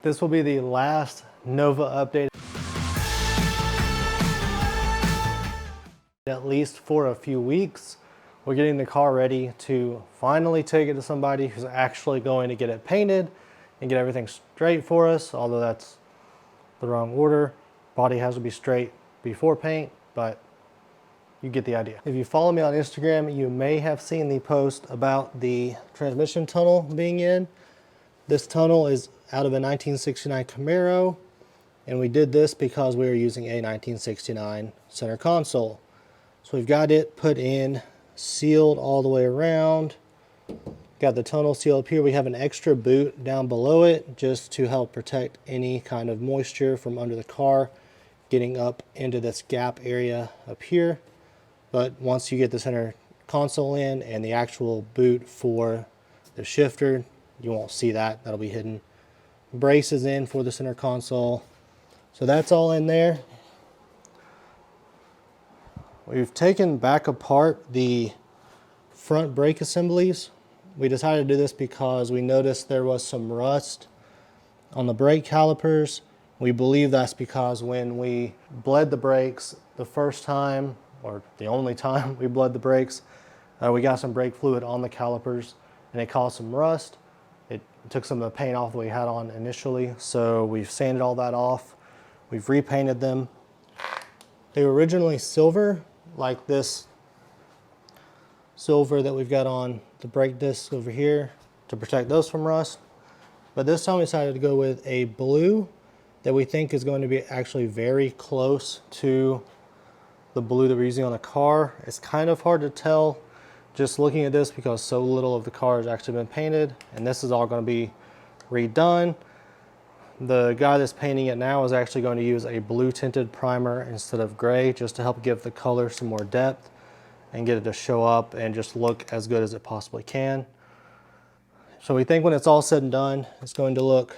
This will be the last Nova update, at least for a few weeks. We're getting the car ready to finally take it to somebody who's actually going to get it painted and get everything straight for us, although that's the wrong order. Body has to be straight before paint, but you get the idea. If you follow me on Instagram, you may have seen the post about the transmission tunnel being in. This tunnel is out of a 1969 Camaro, and we did this because we were using a 1969 center console. So we've got it put in, sealed all the way around. Got the tunnel sealed up here. We have an extra boot down below it just to help protect any kind of moisture from under the car getting up into this gap area up here. But once you get the center console in and the actual boot for the shifter, you won't see that. That'll be hidden. Braces in for the center console. So that's all in there. We've taken back apart the front brake assemblies. We decided to do this because we noticed there was some rust on the brake calipers. We believe that's because when we bled the brakes the first time, or the only time we bled the brakes, we got some brake fluid on the calipers and it caused some rust. It took some of the paint off that we had on initially, so we've sanded all that off. We've repainted them. They were originally silver, like this silver that we've got on the brake discs over here to protect those from rust. But this time we decided to go with a blue that we think is going to be actually very close to the blue that we're using on the car. It's kind of hard to tell just looking at this because so little of the car has actually been painted, and this is all going to be redone. The guy that's painting it now is actually going to use a blue tinted primer instead of gray, just to help give the color some more depth and get it to show up and just look as good as it possibly can. So we think when it's all said and done, it's going to look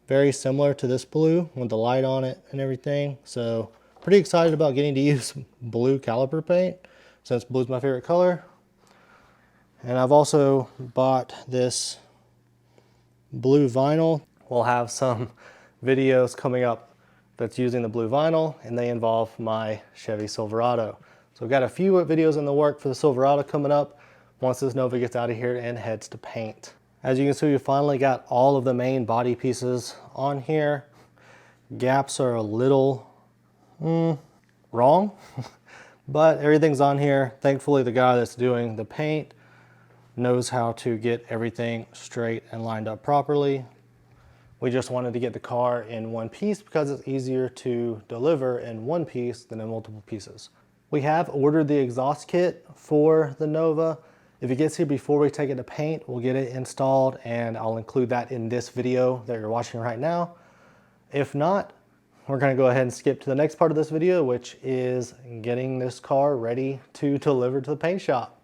very similar to this blue with the light on it and everything. So pretty excited about getting to use blue caliper paint since blue's my favorite color. And I've also bought this blue vinyl. We'll have some videos coming up that's using the blue vinyl, and they involve my Chevy Silverado. So we've got a few videos in the work for the Silverado coming up once this Nova gets out of here and heads to paint. As you can see, we finally got all of the main body pieces on here. Gaps are a little wrong, but everything's on here. Thankfully, the guy that's doing the paint knows how to get everything straight and lined up properly. We just wanted to get the car in one piece because it's easier to deliver in one piece than in multiple pieces. We have ordered the exhaust kit for the Nova. If it gets here before we take it to paint, we'll get it installed, and I'll include that in this video that you're watching right now. If not, we're going to go ahead and skip to the next part of this video, which is getting this car ready to deliver to the paint shop.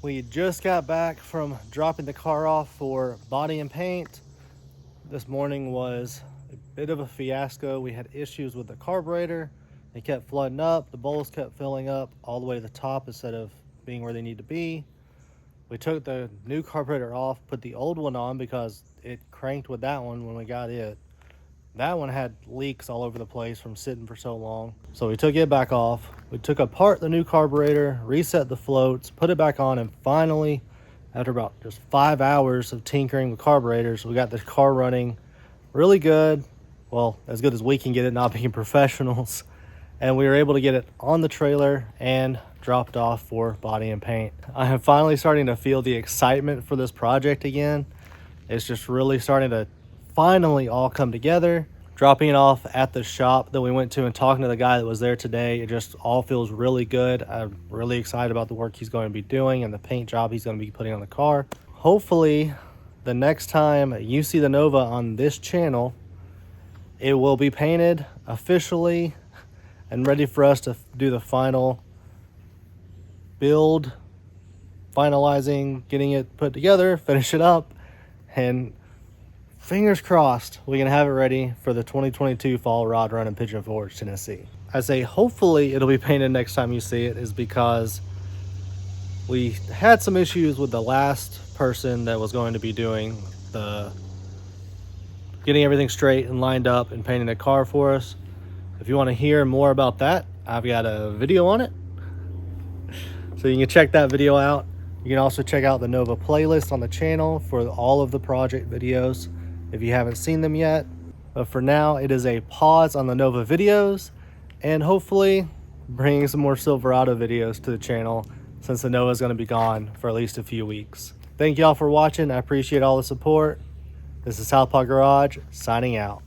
We just got back from dropping the car off for body and paint. This morning was a bit of a fiasco. We had issues with the carburetor. It kept flooding up. The bowls kept filling up all the way to the top instead of being where they need to be. We took the new carburetor off, put the old one on because it cranked with that one when we got it. That one had leaks all over the place from sitting for so long. So we took it back off. We took apart the new carburetor, reset the floats, put it back on, and finally, after about just 5 hours of tinkering with carburetors, we got this car running really good. Well, as good as we can get it, not being professionals. And we were able to get it on the trailer and dropped off for body and paint. I am finally starting to feel the excitement for this project again. It's just really starting to finally all come together. Dropping it off at the shop that we went to and talking to the guy that was there today, it just all feels really good. I'm really excited about the work he's going to be doing and the paint job he's going to be putting on the car. Hopefully the next time you see the Nova on this channel, it will be painted officially and ready for us to do the final build, finalizing, getting it put together, finish it up, and fingers crossed we can have it ready for the 2022 fall rod run in Pigeon Forge, Tennessee. I say hopefully it'll be painted next time you see it is because we had some issues with the last person that was going to be doing the getting everything straight and lined up and painting the car for us. If you want to hear more about that, I've got a video on it, so you can check that video out. You can also check out the Nova playlist on the channel for all of the project videos if you haven't seen them yet. But for now, it is a pause on the Nova videos and hopefully bringing some more Silverado videos to the channel since the Nova is going to be gone for at least a few weeks. Thank y'all for watching. I appreciate all the support. This is Southpaw Garage signing out.